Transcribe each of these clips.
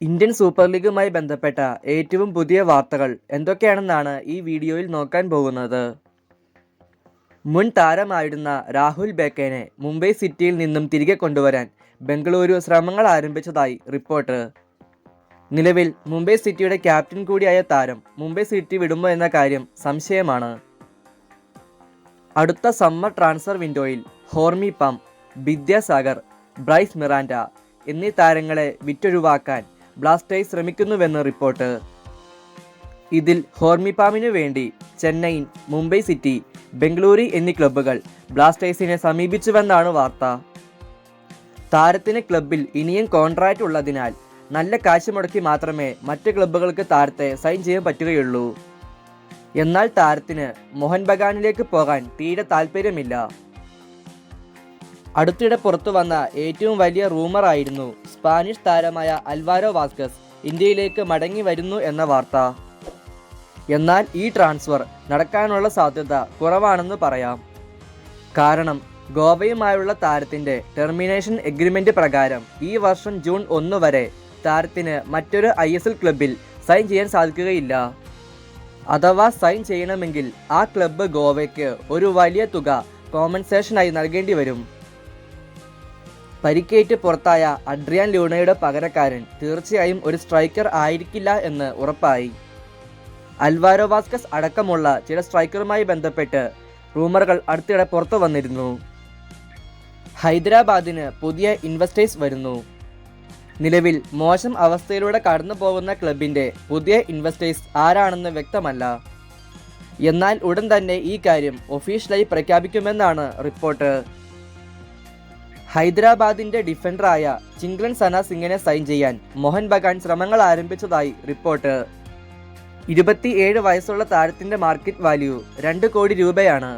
Indian super ലീഗുമായി ബന്ധപ്പെട്ട ഏറ്റവും പുതിയ വാർത്തകൾ എന്തൊക്കെയാണെന്നാണ് ഈ വീഡിയോയിൽ നോക്കാൻ പോകുന്നത്. മുൻ താരമായിരുന്ന രാഹുൽ ബേക്കേനെ മുംബൈ സിറ്റിയിൽ നിന്നും തിരികെ കൊണ്ടുവരാൻ ബംഗളൂരു ശ്രമങ്ങൾ ആരംഭിച്ചതായി റിപ്പോർട്ട്. നിലവിൽ മുംബൈ സിറ്റിയുടെ ക്യാപ്റ്റൻ കൂടിയായ താരം മുംബൈ സിറ്റി വിടുമോ എന്ന കാര്യം സംശയമാണ്. അടുത്ത സമ്മർ ട്രാൻസ്ഫർ വിൻഡോയിൽ ഹോർമി പം, വിദ്യാസാഗർ, ബ്രൈസ് മിറാൻഡ എന്നീ താരങ്ങളെ വിറ്റൊഴിവാക്കാൻ ബ്ലാസ്റ്റേഴ്സ് ശ്രമിക്കുന്നുവെന്ന് റിപ്പോർട്ട്. ഇതിൽ ഹോർമി പാമിനു വേണ്ടി ചെന്നൈയിൻ, മുംബൈ സിറ്റി, ബംഗളൂരു എന്നീ ക്ലബ്ബുകൾ ബ്ലാസ്റ്റേഴ്സിനെ സമീപിച്ചുവെന്നാണ് വാർത്ത. താരത്തിന് ക്ലബ്ബിൽ ഇനിയും കോൺട്രാക്റ്റ് ഉള്ളതിനാൽ നല്ല കാശ് മുടക്കി മാത്രമേ മറ്റ് ക്ലബ്ബുകൾക്ക് താരത്തെ സൈൻ ചെയ്യാൻ പറ്റുകയുള്ളൂ. എന്നാൽ താരത്തിന് മോഹൻ ബഗാനിലേക്ക് പോകാൻ തീരെ താല്പര്യമില്ല. അടുത്തിടെ പുറത്തു വന്ന ഏറ്റവും വലിയ റൂമർ ആയിരുന്നു സ്പാനിഷ് താരമായ അൽവാരോ വാസ്കസ് ഇന്ത്യയിലേക്ക് മടങ്ങി വരുന്നു എന്ന വാർത്ത. എന്നാൽ ഈ ട്രാൻസ്ഫർ നടക്കാനുള്ള സാധ്യത കുറവാണെന്ന് പറയാം. കാരണം ഗോവയുമായുള്ള താരത്തിൻ്റെ ടെർമിനേഷൻ എഗ്രിമെൻ്റ് പ്രകാരം ഈ വർഷം ജൂൺ 1 വരെ താരത്തിന് മറ്റൊരു ISL ക്ലബ്ബിൽ സൈൻ ചെയ്യാൻ സാധിക്കുകയില്ല. അഥവാ സൈൻ ചെയ്യണമെങ്കിൽ ആ ക്ലബ്ബ് ഗോവയ്ക്ക് ഒരു വലിയ തുക കോമ്പൻസേഷനായി നൽകേണ്ടി വരും. പരിക്കേറ്റ് പുറത്തായ അഡ്രിയാൻ ലൂണയുടെ പകരക്കാരൻ തീർച്ചയായും ഒരു സ്ട്രൈക്കർ ആയിരിക്കില്ല എന്ന് ഉറപ്പായി. അൽവാരോ വാസ്കസ് അടക്കമുള്ള ചില സ്ട്രൈക്കറുമായി ബന്ധപ്പെട്ട് റൂമറുകൾ അടുത്തിടെ പുറത്തു വന്നിരുന്നു. ഹൈദരാബാദിന് പുതിയ ഇൻവെസ്റ്റേഴ്സ് വരുന്നു. നിലവിൽ മോശം അവസ്ഥയിലൂടെ കടന്നു പോകുന്ന ക്ലബിൻ്റെ പുതിയ ഇൻവെസ്റ്റേഴ്സ് ആരാണെന്ന് വ്യക്തമല്ല. എന്നാൽ ഉടൻ തന്നെ ഈ കാര്യം ഒഫീഷ്യലായി പ്രഖ്യാപിക്കുമെന്നാണ് റിപ്പോർട്ട്. ഹൈദരാബാദിൻ്റെ ഡിഫൻഡറായ ചിംഗ്ലൻ സന സിംഗിനെ സൈൻ ചെയ്യാൻ മോഹൻ ബഗാൻ ശ്രമങ്ങൾ ആരംഭിച്ചതായി റിപ്പോർട്ട്. 27 വയസ്സുള്ള താരത്തിൻ്റെ മാർക്കറ്റ് വാല്യൂ 2 കോടി രൂപയാണ്.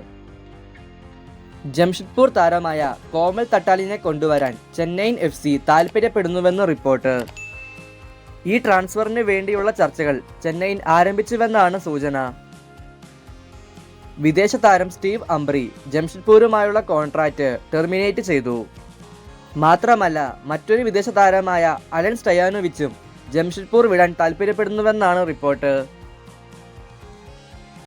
ജംഷഡ്പൂർ താരമായ കോമൽ തട്ടാലിനെ കൊണ്ടുവരാൻ ചെന്നൈയിൻ FC താൽപ്പര്യപ്പെടുന്നുവെന്ന് റിപ്പോർട്ട്. ഈ ട്രാൻസ്ഫറിന് വേണ്ടിയുള്ള ചർച്ചകൾ ചെന്നൈയിൻ ആരംഭിച്ചുവെന്നാണ് സൂചന. വിദേശ താരം സ്റ്റീവ് അംബ്രി ജംഷഡ്പൂരുമായുള്ള കോൺട്രാക്റ്റ് ടെർമിനേറ്റ് ചെയ്തു. മാത്രമല്ല മറ്റൊരു വിദേശ താരമായ അലൻ സ്റ്റയാനോവിച്ചും ജംഷഡ്പൂർ വിടാൻ താൽപ്പര്യപ്പെടുന്നുവെന്നാണ് റിപ്പോർട്ട്.